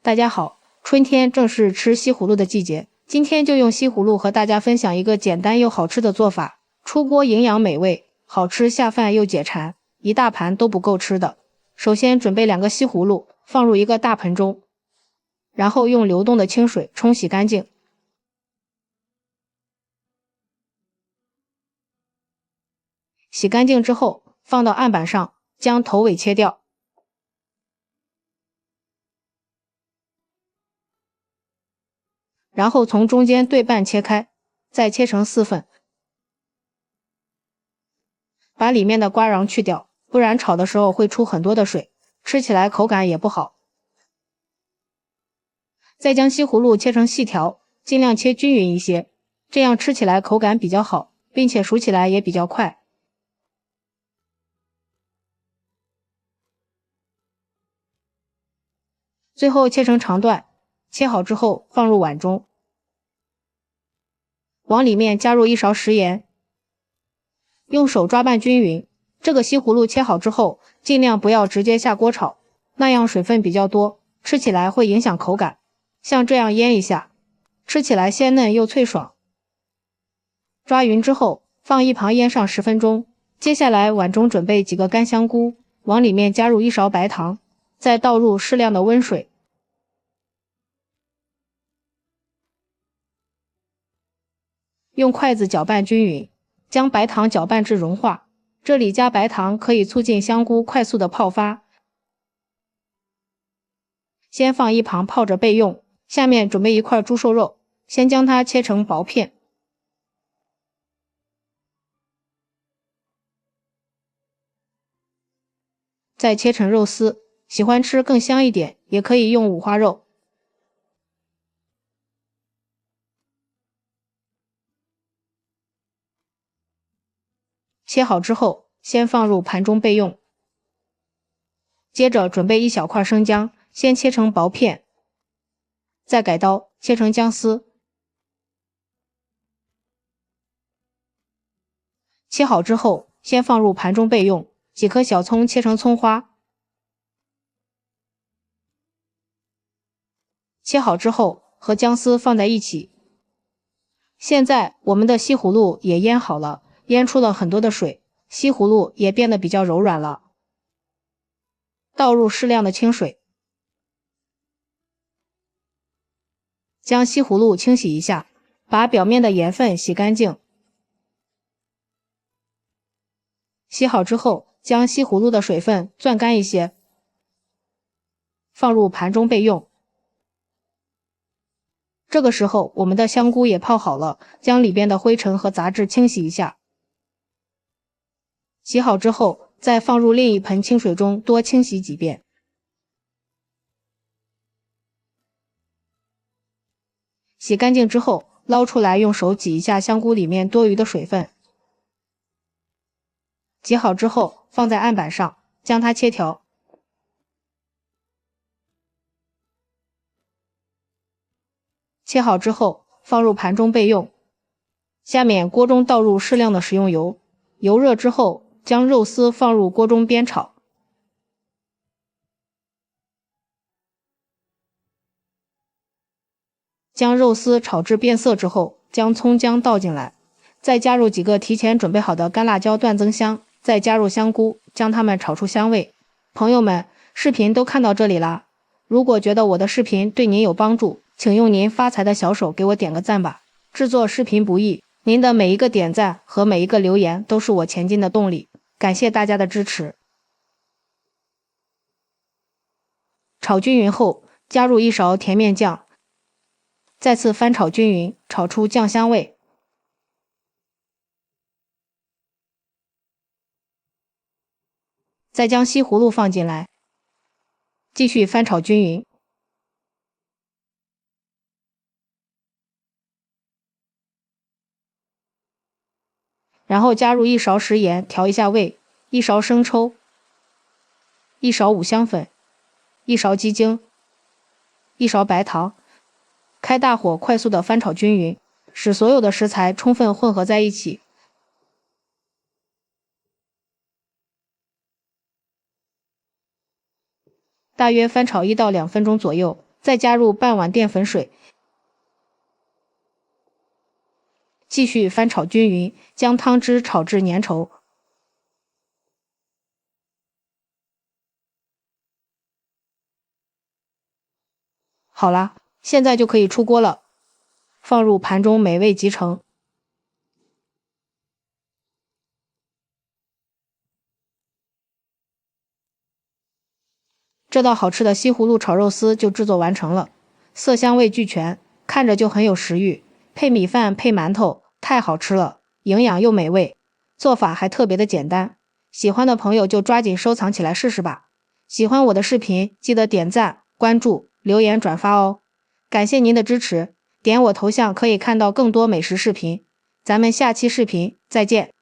大家好，春天正是吃西葫芦的季节，今天就用西葫芦和大家分享一个简单又好吃的做法，出锅营养美味，好吃下饭又解馋，一大盘都不够吃的。首先准备2个西葫芦，放入一个大盆中，然后用流动的清水冲洗干净。洗干净之后，放到案板上，将头尾切掉。然后从中间对半切开，再切成4份，把里面的瓜瓤去掉，不然炒的时候会出很多的水，吃起来口感也不好。再将西葫芦切成细条，尽量切均匀一些，这样吃起来口感比较好，并且熟起来也比较快。最后切成长段，切好之后放入碗中，往里面加入1勺食盐，用手抓拌均匀。这个西葫芦切好之后，尽量不要直接下锅炒，那样水分比较多，吃起来会影响口感。像这样腌一下，吃起来鲜嫩又脆爽。抓匀之后，放一旁腌上10分钟。接下来碗中准备几个干香菇，往里面加入1勺白糖，再倒入适量的温水。用筷子搅拌均匀，将白糖搅拌至融化。这里加白糖可以促进香菇快速的泡发。先放一旁泡着备用。下面准备一块猪瘦肉，先将它切成薄片。再切成肉丝，喜欢吃更香一点，也可以用五花肉。切好之后，先放入盘中备用。接着准备1小块生姜，先切成薄片，再改刀切成姜丝。切好之后，先放入盘中备用。几颗小葱切成葱花。切好之后，和姜丝放在一起。现在我们的西葫芦也腌好了，腌出了很多的水，西葫芦也变得比较柔软了。倒入适量的清水，将西葫芦清洗一下，把表面的盐分洗干净。洗好之后，将西葫芦的水分攥干一些，放入盘中备用。这个时候，我们的香菇也泡好了，将里边的灰尘和杂质清洗一下。洗好之后，再放入另一盆清水中多清洗几遍。洗干净之后，捞出来用手挤一下香菇里面多余的水分。挤好之后，放在案板上，将它切条。切好之后，放入盘中备用。下面锅中倒入适量的食用油，油热之后，将肉丝放入锅中煸炒。将肉丝炒至变色之后，将葱姜倒进来，再加入几个提前准备好的干辣椒段增香，再加入香菇，将它们炒出香味。朋友们，视频都看到这里啦，如果觉得我的视频对您有帮助，请用您发财的小手给我点个赞吧。制作视频不易，您的每一个点赞和每一个留言都是我前进的动力，感谢大家的支持。炒均匀后，加入1勺甜面酱，再次翻炒均匀，炒出酱香味。再将西葫芦放进来，继续翻炒均匀。然后加入1勺食盐调一下味，1勺生抽，1勺五香粉，1勺鸡精，1勺白糖，开大火快速的翻炒均匀，使所有的食材充分混合在一起。大约翻炒1到2分钟左右，再加入半碗淀粉水，继续翻炒均匀，将汤汁炒至粘稠。好啦，现在就可以出锅了，放入盘中美味即成。这道好吃的西葫芦炒肉丝就制作完成了，色香味俱全，看着就很有食欲，配米饭配馒头，太好吃了，营养又美味，做法还特别的简单。喜欢的朋友就抓紧收藏起来试试吧。喜欢我的视频，记得点赞、关注、留言、转发哦。感谢您的支持，点我头像可以看到更多美食视频。咱们下期视频再见。